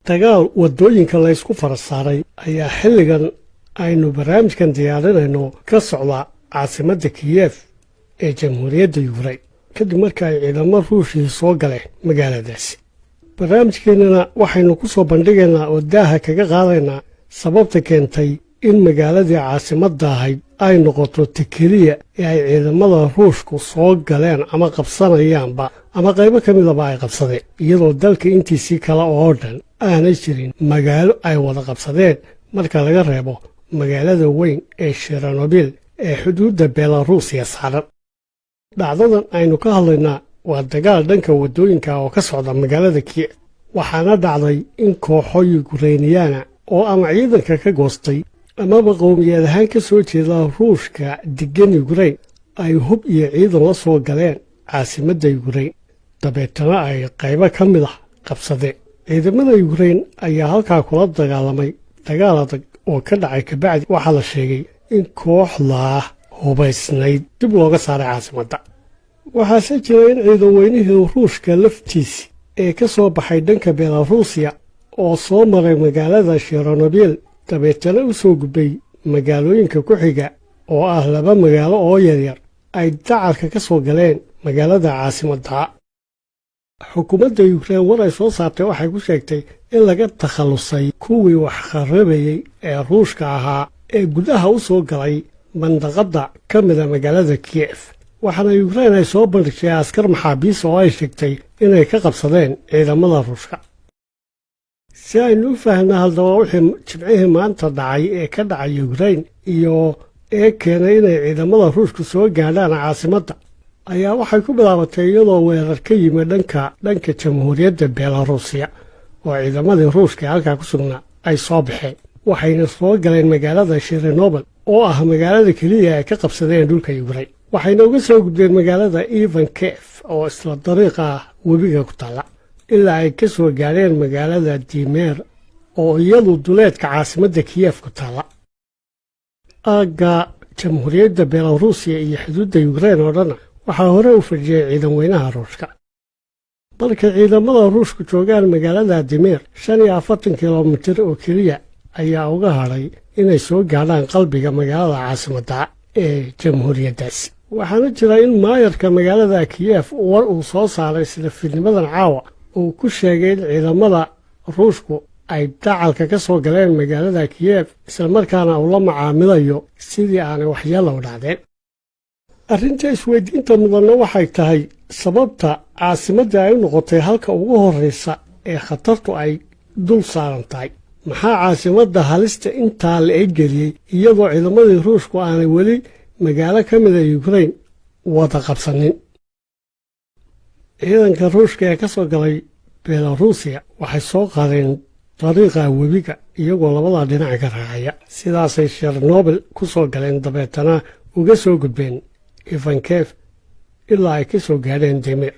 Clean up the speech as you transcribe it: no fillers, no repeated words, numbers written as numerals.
dagaal wadooyinka la isku farasaaray ayaa xilligan aynu barnaamijkan diyaarinayno ka socda caasimadda Kiev ee Jamhuuriyadda Ukraine kadib markii ay ciidamo Ruushii soo galeen magaaladaasi. barnaamijkeennana waxaynu ku soo bandhigaynaa oo daaha kaga qaadaynaa sababta keentay in magaaladii caasimadda ahayd ay noqoto tikiriya ee ay ciidamada Ruushku soo galeen ama qabsanayaanba ama qaybo ka midaba ay qabsadeen, iyadoo dalka intiisii kale oo dhan aanay jirin magaalo ay wada qabsadeen marka laga reebo magaalada weyn ee Chernobyl ee xuduudda Belarus saaran. dhacdadan aynu ka hadlaynaa waa dagaal dhanka wadooyinka oo ka socda magaalada Kiev, waxaana dhacday in kooxo Ukrainiyaana oo ama ciidanka ka goostay amaba qowmiyad ahaan ka soo jeeda Ruushka degan Ukraine ay hub iyo ciidan la soo galeen caasimadda Ukraine, dabeetana ay qaybo ka mid ah qabsadeen. ciidamada Ukraine ayaa halkaa kula dagaalamay dagaal adag oo ka dhacay kabacdi waxaa la sheegay in kooxda hubaysnayd dib looga saaray caasimadda. waxaase jira in ciidan weynihii Ruushka laftiisi ee ka soo baxay dhanka Belarusiya oo soo maray magaalada Chernobyl dabeetana u soo gudbay magaalooyinka ku xiga oo ah laba magaalo oo yaryar ay dacalka ka soo galeen magaalada caasimadda. xukuumadda Ukraine war ay soo saartay waxay ku sheegtay in laga takhalusay kuwii wax kharabayay ee Ruushka ahaa ee gudaha u soo galay mandaqadda ka mida magaalada Kiev, waxaana Ukraine ay soo bandhigtay askar maxaabiis oo ay sheegtay inay ka qabsadeen ciidamada Ruushka. si aynu u fahnaa haddaba wixii jimcihii maanta dhacay ee ka dhacay Ukraine iyo ee keenay inay ciidamada Ruushku soo gaadhaan caasimadda ayaa waxay ku bilaabatay iyadoo weerar ka yimid dhanka Jamhuuriyadda Belarusiya oo ciidamadii Ruushka halkaa ku sugnaa ay soo baxeen, waxayna soo galeen magaalada Chernobyl oo ah magaalada keliya ay ka qabsadeen dhulka Ukraine, waxayna uga soo gudbeen magaalada Ivankiv oo isla dariiqa webiga ku taala ilaa ay ka soo gaadheen magaalada Dimer oo iyadu duleedka caasimadda Kiev ku taala. aagga Jamhuuriyadda Belarusiya iyo xuduudda Ukraine oo dhan waxaa hore u fadhiyay ciidan weynaha Ruushka. markay ciidamada Ruushku joogaan magaalada Dimer 45 kilomitir oo keliya ayaa uga hadhay inay soo gaadhaan qalbiga magaalada caasimadda ee jamhuuriyaddaasi. waxaana jira in maayarka magaalada Kiev war uu soo saaray isla fiidnimadan caawa uu ku sheegay in ciidamada Ruushku ay dacalka ka soo galeen magaalada Kiev isla markaana uu la macaamilayo sidii aanay waxyeello u dhacdeen. arrinta isweydiinta mudanna waxay tahay sababta caasimadda ay u noqotay halka ugu horreysa ee khatartu ay dul saaran tahay. maxaa caasimadda halista intaa la egeliyey iyadoo ciidamadii Ruushku aanay weli magaalo ka mida Ukraine wada qabsanin? ciidanka Ruushka ee ka soo galay Belarusiya waxay soo qaadeen dariiqa webiga iyagoo labada dhinac ka raacaya, sidaasay Chernobyl ku soo galeen dabeetana uga soo gudbeen Ivankiv ilaa ay ka soo gaadheen Dimer.